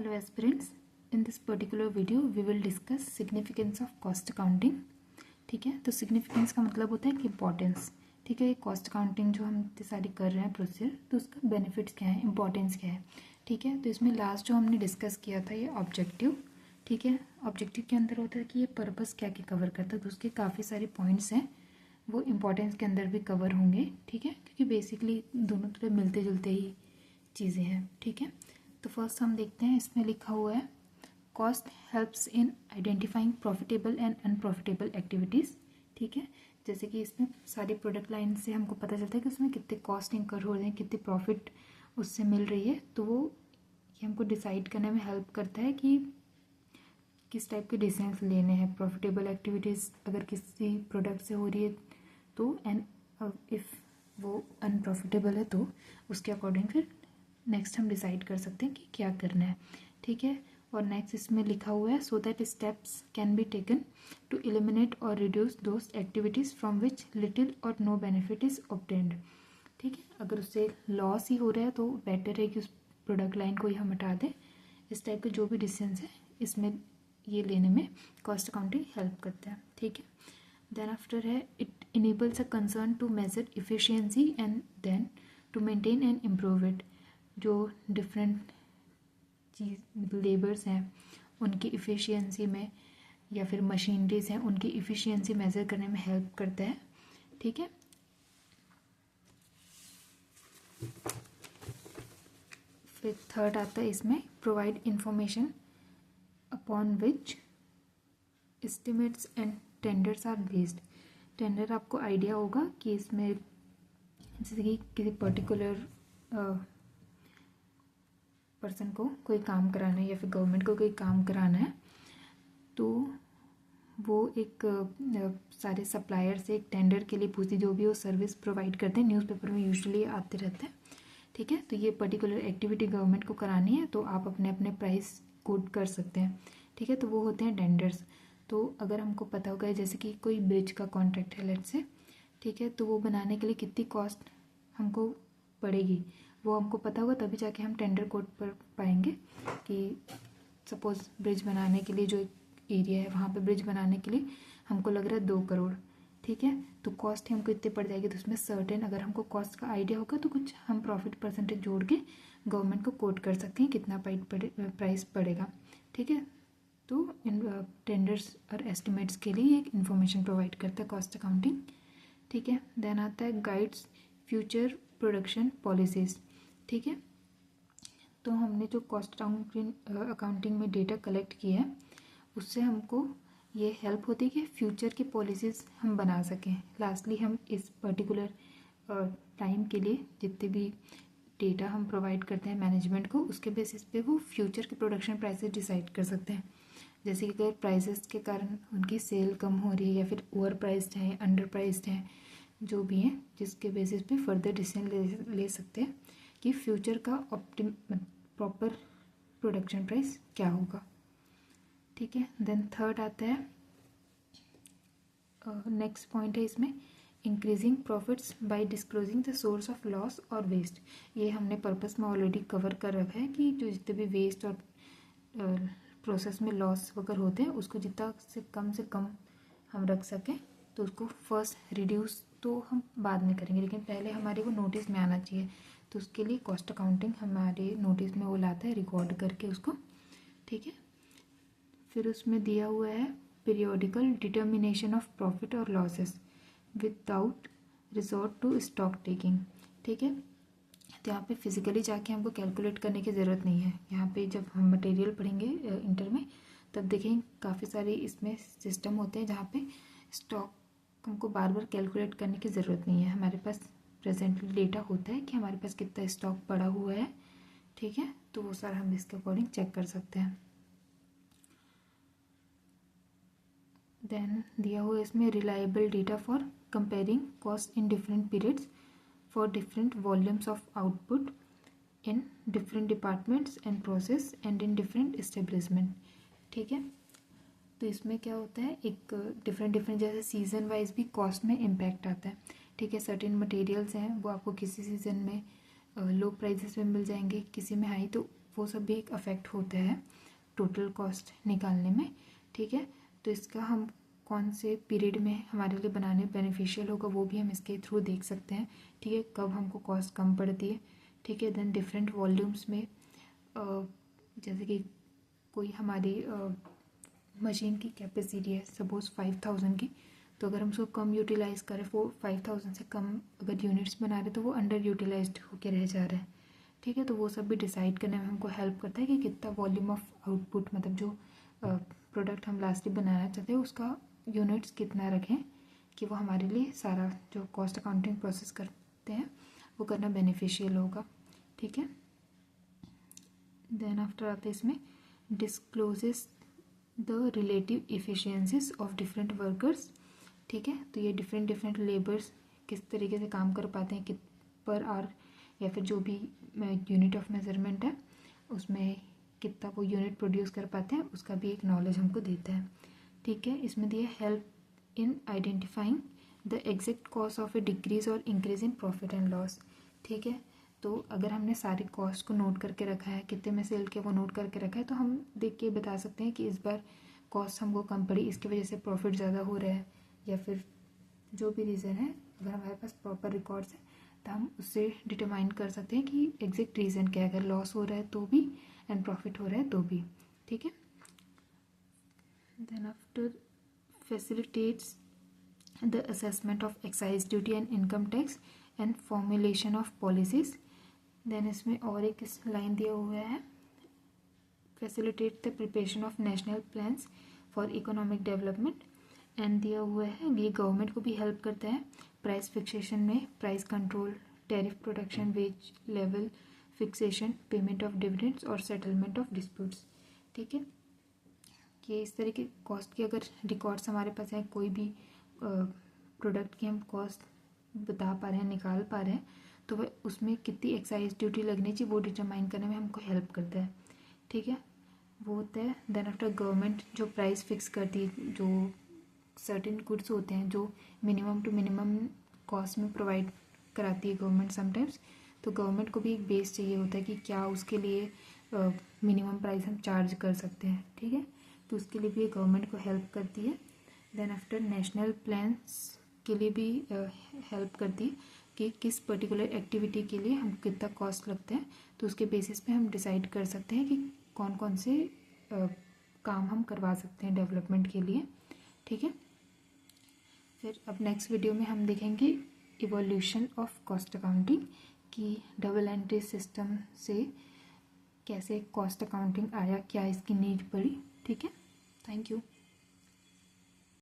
Hello aspirants, in this particular video we will discuss significance of cost accounting। ठीक है, तो significance का मतलब होता है कि importance। ठीक है, कॉस्ट अकाउंटिंग जो हम सारी कर रहे हैं प्रोसीजर, तो उसका बेनिफिट्स क्या है, इंपॉर्टेंस क्या है। ठीक है, तो इसमें लास्ट जो हमने डिस्कस किया था ये ऑब्जेक्टिव। ठीक है, ऑब्जेक्टिव के अंदर होता है कि ये पर्पस क्या क्या कवर करता है, तो उसके काफ़ी सारे पॉइंट्स हैं, वो इम्पोर्टेंस के अंदर भी कवर होंगे। ठीक है, क्योंकि बेसिकली दोनों तरफ मिलते जुलते ही चीज़ें हैं। ठीक है, तो फर्स्ट हम देखते हैं, इसमें लिखा हुआ है cost helps in identifying profitable and unprofitable activities. ठीक है, जैसे कि इसमें सारी प्रोडक्ट लाइन से हमको पता चलता है कि उसमें कितने कॉस्ट इंकर हो रहे हैं, कितनी प्रॉफिट उससे मिल रही है, तो वो ये हमको डिसाइड करने में हेल्प करता है कि किस टाइप के डिसीजंस लेने हैं। प्रॉफिटेबल एक्टिविटीज़ अगर किसी प्रोडक्ट से हो रही है तो, एंड इफ़ वो अनप्रॉफिटेबल है तो उसके अकॉर्डिंग फिर नेक्स्ट हम डिसाइड कर सकते हैं कि क्या करना है। ठीक है, और नेक्स्ट इसमें लिखा हुआ है so that steps can be taken to eliminate or reduce those activities from which little or no benefit is obtained. ठीक है, अगर उससे लॉस ही हो रहा है तो बेटर है कि उस प्रोडक्ट लाइन को ही हम हटा दें। इस टाइप के जो भी डिसीजंस है इसमें ये लेने में कॉस्ट अकाउंटिंग हेल्प करता है। ठीक है, देन आफ्टर है it enables a concern to measure efficiency and then to maintain and improve it. जो डिफरेंट चीज़ लेबर्स हैं उनकी इफ़िशियंसी में या फिर मशीनरीज हैं उनकी इफ़िशियंसी मेज़र करने में हेल्प करता है। ठीक है, फिर थर्ड आता है इसमें provide information upon which estimates and tenders are based. Tender आपको आइडिया होगा कि इसमें जैसे कि किसी पर्टिकुलर पर्सन को कोई काम कराना है या फिर गवर्नमेंट को कोई काम कराना है, तो वो एक सारे सप्लायर से एक टेंडर के लिए पूछती, जो भी वो सर्विस प्रोवाइड करते हैं, न्यूज़पेपर में यूजुअली आते रहते हैं। ठीक है, तो ये पर्टिकुलर एक्टिविटी गवर्नमेंट को करानी है तो आप अपने अपने प्राइस कोट कर सकते हैं। ठीक है, तो वो होते हैं टेंडर्स। तो अगर हमको पता होगा जैसे कि कोई ब्रिज का कॉन्ट्रैक्ट है लेट्स से, ठीक है, तो वो बनाने के लिए कितनी कॉस्ट हमको पड़ेगी वो हमको पता होगा, तभी जाके हम टेंडर कोड पर पाएंगे कि सपोज ब्रिज बनाने के लिए जो एरिया है वहाँ पे ब्रिज बनाने के लिए हमको लग रहा है 2 करोड़। ठीक है, तो कॉस्ट हमको इतनी पड़ जाएगी, तो उसमें सर्टेन अगर हमको कॉस्ट का आइडिया होगा तो कुछ हम प्रॉफिट परसेंटेज जोड़ के गवर्नमेंट को कोट कर सकते हैं कितना प्राइस पड़ेगा। ठीक है, तो इन टेंडर्स और एस्टिमेट्स के लिए एक इन्फॉर्मेशन प्रोवाइड करता है कॉस्ट अकाउंटिंग। ठीक है, देन आता है गाइड्स फ्यूचर प्रोडक्शन पॉलिसीज़। ठीक है, तो हमने जो कॉस्ट अकाउंटिंग में डेटा कलेक्ट किया है उससे हमको ये हेल्प होती है कि फ्यूचर की पॉलिसीज़ हम बना सकें। लास्टली हम इस पर्टिकुलर टाइम के लिए जितने भी डेटा हम प्रोवाइड करते हैं मैनेजमेंट को, उसके बेसिस पे वो फ्यूचर के प्रोडक्शन प्राइसेस डिसाइड कर सकते हैं। जैसे कि अगर प्राइसेस के कारण उनकी सेल कम हो रही है या फिर ओवर प्राइस्ड है, अंडर प्राइस्ड है, जो भी हैं, जिसके बेसिस पे फर्दर डिसीजन ले सकते हैं कि फ्यूचर का प्रॉपर प्रोडक्शन प्राइस क्या होगा। ठीक है, देन थर्ड आता है नेक्स्ट पॉइंट है इसमें increasing profits by disclosing the source of loss और वेस्ट। ये हमने पर्पस में ऑलरेडी कवर कर रखा है कि जो जितने भी वेस्ट और प्रोसेस में लॉस वगैरह होते हैं उसको जितना से कम हम रख सकें, तो उसको फर्स्ट रिड्यूस तो हम बाद में करेंगे, लेकिन पहले हमारे वो नोटिस में आना चाहिए। तो उसके लिए कॉस्ट अकाउंटिंग हमारे नोटिस में वो लाता है रिकॉर्ड करके उसको। ठीक है, फिर उसमें दिया हुआ है पीरियोडिकल डिटर्मिनेशन ऑफ प्रॉफिट और losses without resort to stock taking. ठीक है, तो यहाँ पे फिजिकली जाके हमको कैलकुलेट करने की ज़रूरत नहीं है। यहाँ पे जब हम मटेरियल पढ़ेंगे इंटर में तब देखेंगे काफ़ी सारे इसमें सिस्टम होते हैं जहाँ पे स्टॉक हमको बार बार कैलकुलेट करने की ज़रूरत नहीं है। हमारे पास प्रेजेंटली डेटा होता है कि हमारे पास कितना स्टॉक पड़ा हुआ है। ठीक है, तो वो सारा हम इसके अकॉर्डिंग चेक कर सकते हैं। देन दिया हुआ इसमें reliable data for comparing cost in different periods for different volumes of output in different departments and process and in different establishment. ठीक है, तो इसमें क्या होता है एक डिफरेंट जैसे सीज़न वाइज भी कॉस्ट में इम्पैक्ट आता है। ठीक है, सर्टेन मटेरियल्स हैं वो आपको किसी सीज़न में लो प्राइसेस में मिल जाएंगे, किसी में हाई, तो वो सब भी एक अफेक्ट होता है टोटल कॉस्ट निकालने में, ठीक है। तो इसका हम कौन से पीरियड में हमारे लिए बनाने बेनिफिशियल होगा वो भी हम इसके थ्रू देख सकते हैं, ठीक है, कब हमको कॉस्ट कम पड़ती है, ठीक है। देन डिफरेंट वॉल्यूम्स में जैसे कि कोई हमारी मशीन की कैपेसिटी है सपोज़ 5000 की, तो अगर हम उसको कम यूटिलाइज़ करें, वो 5000 से कम अगर यूनिट्स बना रहे तो वो अंडर यूटिलाइज्ड होकर रह जा रहा है, ठीक है। तो वो सब भी डिसाइड करने में हमको हेल्प करता है कि कितना वॉल्यूम ऑफ आउटपुट, मतलब जो प्रोडक्ट हम लास्टली बनाना चाहते हैं उसका यूनिट्स कितना रखें कि वो हमारे लिए सारा जो कॉस्ट अकाउंटिंग प्रोसेस करते हैं वो करना बेनिफिशियल होगा, ठीक है। देन आफ्टर आते इसमें discloses the relative efficiencies of different workers, ठीक है। तो ये डिफरेंट लेबर्स किस तरीके से काम कर पाते हैं कित पर आवर, या फिर जो भी यूनिट ऑफ मेजरमेंट है उसमें कितना वो यूनिट प्रोड्यूस कर पाते हैं उसका भी एक नॉलेज हमको देता है, ठीक है। इसमें दिए help in identifying the exact cost of a decrease or increase in profit and loss, ठीक है। तो अगर हमने सारे कॉस्ट को नोट करके रखा है, कितने में सेल किया वो नोट करके रखा है, तो हम देख के बता सकते हैं कि इस बार कॉस्ट हमको कम पड़ी, इसकी वजह से प्रॉफिट ज़्यादा हो रहा है, या फिर जो भी रीज़न है अगर हमारे पास प्रॉपर रिकॉर्ड्स है तो हम उससे डिटरमाइन कर सकते हैं कि एग्जैक्ट रीज़न क्या है, अगर लॉस हो रहा है तो भी एंड प्रॉफिट हो रहा है तो भी, ठीक है। Then after facilitates the assessment of excise duty and income tax and formulation of policies. then इसमें और एक लाइन दिया हुआ है facilitate the preparation of national plans for economic development, and दिया हुआ है ये गवर्नमेंट को भी हेल्प करता है प्राइस फिक्सेशन में, price control, tariff protection, wage level fixation, payment of dividends और सेटलमेंट ऑफ डिस्प्यूट्स, ठीक है। कि इस तरह के कॉस्ट के अगर रिकॉर्ड्स हमारे पास हैं, कोई भी प्रोडक्ट की हम कॉस्ट बता पा रहे हैं, निकाल पा रहे हैं, तो वह उसमें कितनी एक्साइज ड्यूटी लगनी चाहिए वो डिटरमाइन करने में हमको हेल्प करता है, ठीक है। वो होता है देन आफ्टर गवर्नमेंट जो प्राइस फिक्स करती है, जो सर्टेन गुड्स होते हैं जो मिनिमम टू मिनिमम कॉस्ट में प्रोवाइड कराती है गवर्नमेंट समटाइम्स, तो गवर्नमेंट को भी एक बेस चाहिए होता है कि क्या उसके लिए मिनिमम प्राइस हम चार्ज कर सकते हैं, ठीक है। तो उसके लिए भी गवर्नमेंट को हेल्प करती है। देन आफ्टर नेशनल प्लान्स के लिए भी हेल्प करती है कि किस पर्टिकुलर एक्टिविटी के लिए हम कितना कॉस्ट लगता है, तो उसके बेसिस पे हम डिसाइड कर सकते हैं कि कौन कौन से काम हम करवा सकते हैं डेवलपमेंट के लिए, ठीक है। फिर अब नेक्स्ट वीडियो में हम देखेंगे इवोल्यूशन ऑफ कॉस्ट अकाउंटिंग कि डबल एंट्री सिस्टम से कैसे कॉस्ट अकाउंटिंग आया, क्या इसकी नीड पड़ी, ठीक है।